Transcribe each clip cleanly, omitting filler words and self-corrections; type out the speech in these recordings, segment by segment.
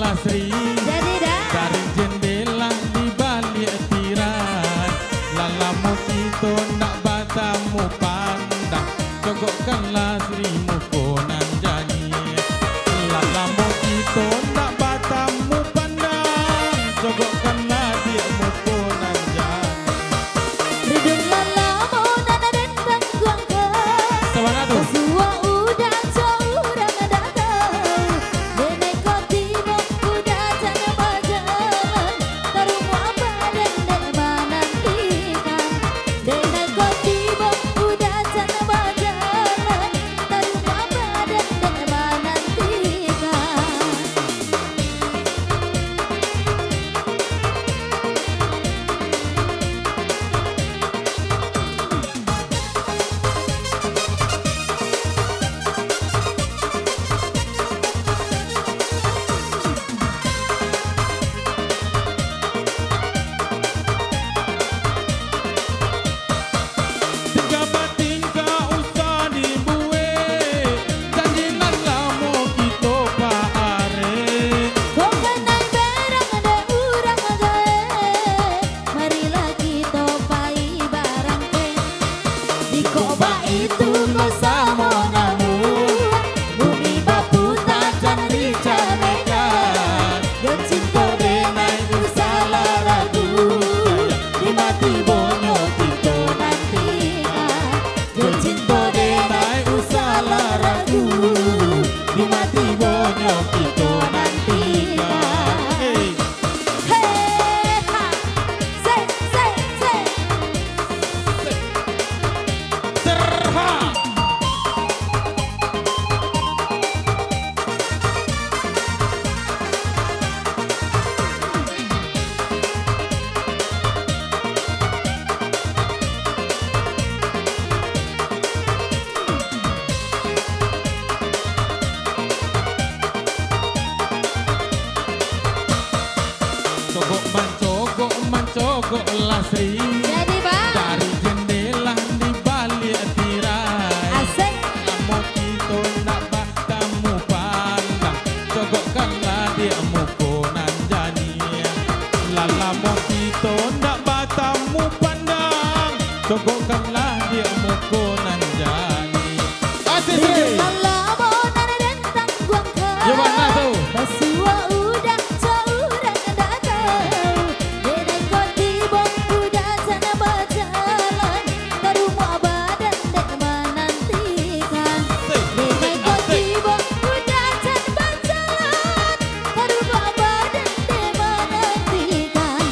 lasri. Jadi dah. Dari jendela di balik tirai, lalamu kita nak batamu pandang, cogokkanlah serimu konan jani. Lalamu kita nak batamu pandang, cogokkanlah diamu konan jani. Ridung lalamu nana dendang guangka. Sabana tu. Semua udah jauh dah datang. Nenek kotimu udah jangan berjalan. Tarumu apa dendek menantikan. Nenek kotimu udah jangan berjalan. Tarumu apa dendek menantikan. Tiga batin kau usah dibuat, janji lalamu kita paare. Kau kenai berang ada urang gae. Marilah kita pai barang ke. Di koba itu bersama namu. Bumi bapu tajan dicamekan. Dan cinta denai usalah ragu. Di mati bonyo kita nantikan. Dan cinta denai usalah ragu. Di mati bonyo kita nantikan. Hey. Hey, ha, say, say, say. Serha. Cogok mancogok lasri. Jadi bang, Dari jendela di balik tirai, asik. lalamu kita nak batamu pandang, cogokkanlah diamu konan jani. Lalamu kita nak batamu pandang, cogokkanlah diamu konan jani. Asik sih. Lalamu nana dendang guangka. Ya mana tu? Basua udah jauh dah datang. Nenek kotimu udah jangan berjalan. Tarumu abadan dek menantikan. Nenek kotimu udah jangan berjalan. Tarumu abadan dek menantikan.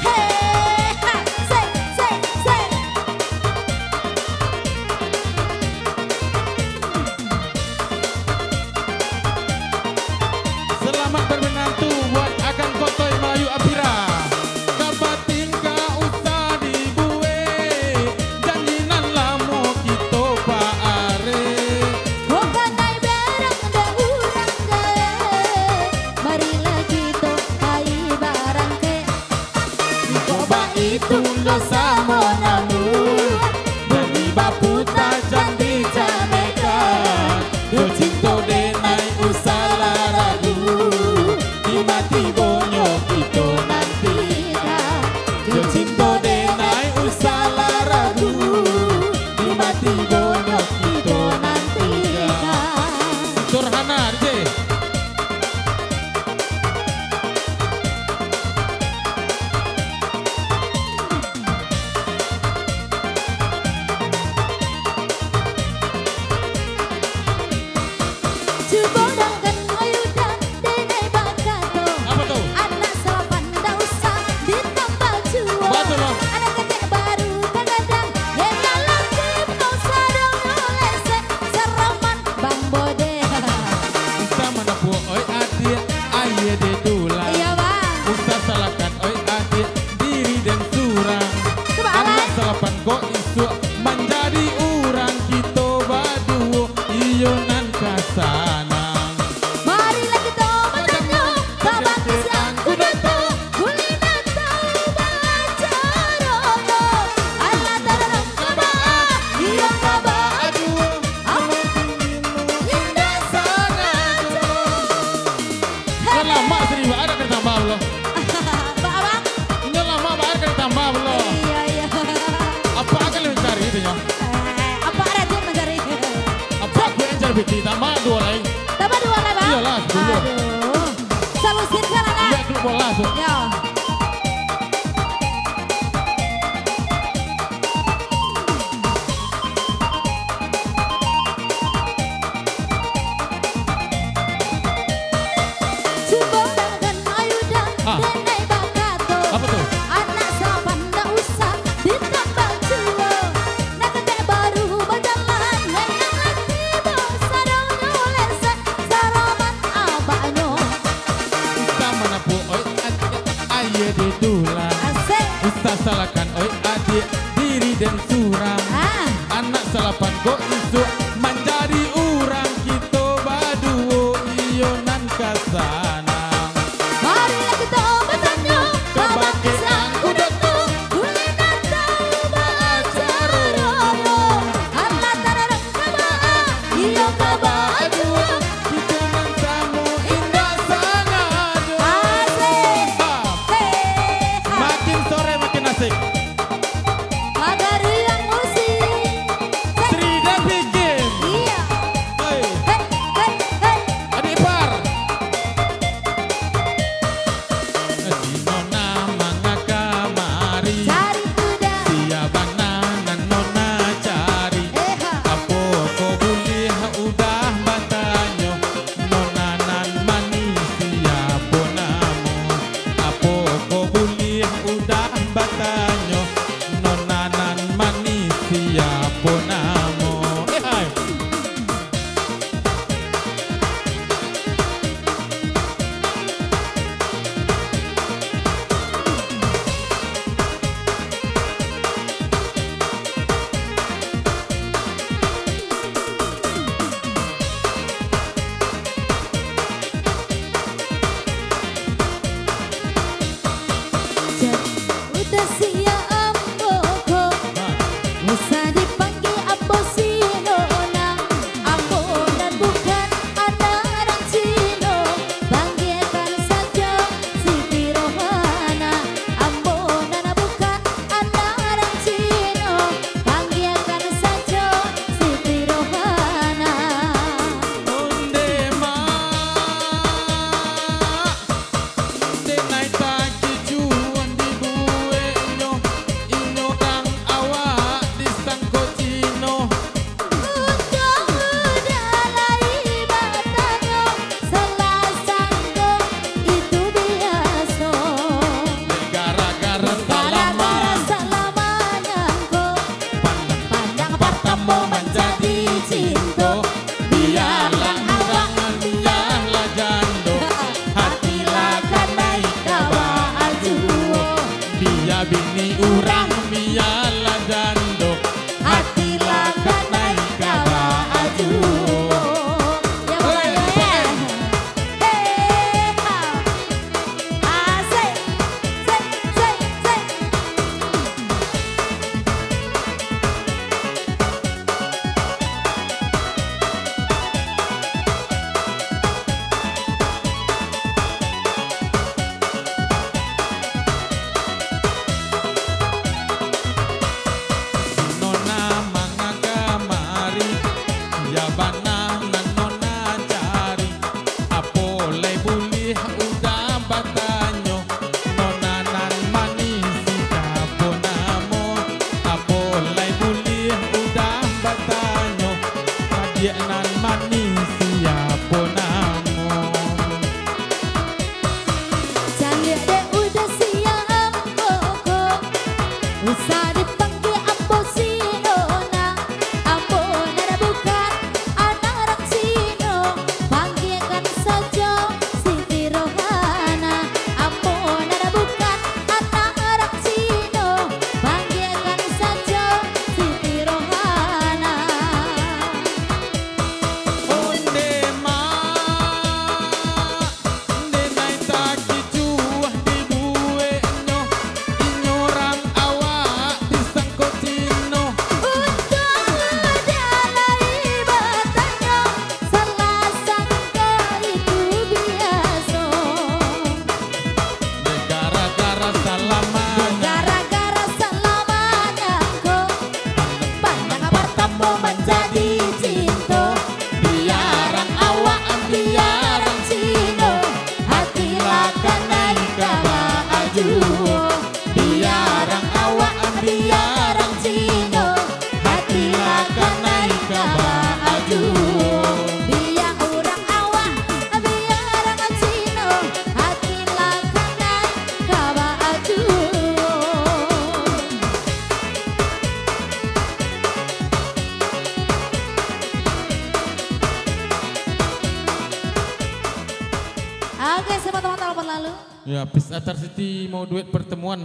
Hey, ha, say, say, say. Selamat bermenantu buat akan Kotoy Melayu Apira. Kabatin ka usah dibuat, janji lalamu kita paare. Bukan naik berang ada urang gae. Marilah kita pai barang ke. Di Coba itu bersama namu, demi bapu tajan dicamekan. Yo cinta denai usalah ragu, di mati bonyo kita nantikan. Yo cinta denai usalah ragu, di mati bonyo kita nantikan. Turhana je. lama sini Mbak, ada kereta Mbak belum? Mbak Abang? Ini lama Mbak, ada kereta Mbak belum? Iya, iya. Apa akan lu cari itu ya? Apa Radit mencari? Apa aku yang cari biti? Tambah 2 lagi. Tambah 2 lagi, Bang? Iyalah, 10. Aduh. Solusin sana, Kak. Iya, klub bola langsung. Ya. Ah. Apa tuh? Anak sapan ndak usah ditambah culo. Nak ketek baru berjalan yang lagi sarong nulis saraman abaknya. Kita menapu oi aye di tulang. Asik. Kita salahkan oi adik diri dan suram. Ah. Anak salapan kok isu menjadi urang kita baduo iyo nan kasana. Marilah kita bertanya kebangsaan udahku kulinan tahu baacara anak tarang kabaa iyo kabaa jua Kita mantamu indah sangat. asik hei Makin sore makin asik. agar yang musik Sri dan bikin. iya Hei, hei hei hei adik ipar. Nona mangaka mari. cari kuda Siabana nan nona cari. Apo ko bulih udah batanyo. Nona nan manis siapo namo. Apo ko bulih udah batanyo. Nona nan manis siapo namo. Hai. udah siap koko usah dipanggil Ambo Sinona. Ambo dan bukan anak orang Cino, panggilkan saja Siti Rohana. Ambo dan bukan anak orang Cino, panggilkan saja Siti Rohana. Onde ma, onde naik taki cuan di buenyo, inyo kang awak di sangko cino. Untung udah lai batangnya, salah sangko itu biasa. Gara-gara Gara-gara salaman, salamananku, pandang pertama menjadi cinta. Biarlah urangan, biarlah jando, hatilah kan naik kawa ajuo. Biar bini urang, biarlah jando, hatilah kan naik kawa ajuo. Ya boleh. Asik, sik, sik, sik. Nona mangaka mari, ya bana nan nona cari. Apo lay bulih udah batanyo, nona nan manis kapo namo. Apo lay bulih udah batanyo, adik nan manis siapo namo. Canggih deh udah siap koko, usah dipanggil Ambo Sinona. Ambo nada bukan anak orang Cino, panggilkan saja Siti Rohana. nomor lalu. Ya, Peace Atar City mau duet pertemuan.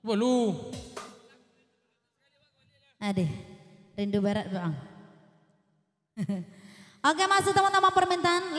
Walu. Aduh, rindu barat doang. Oke, masuk teman-teman permintaan.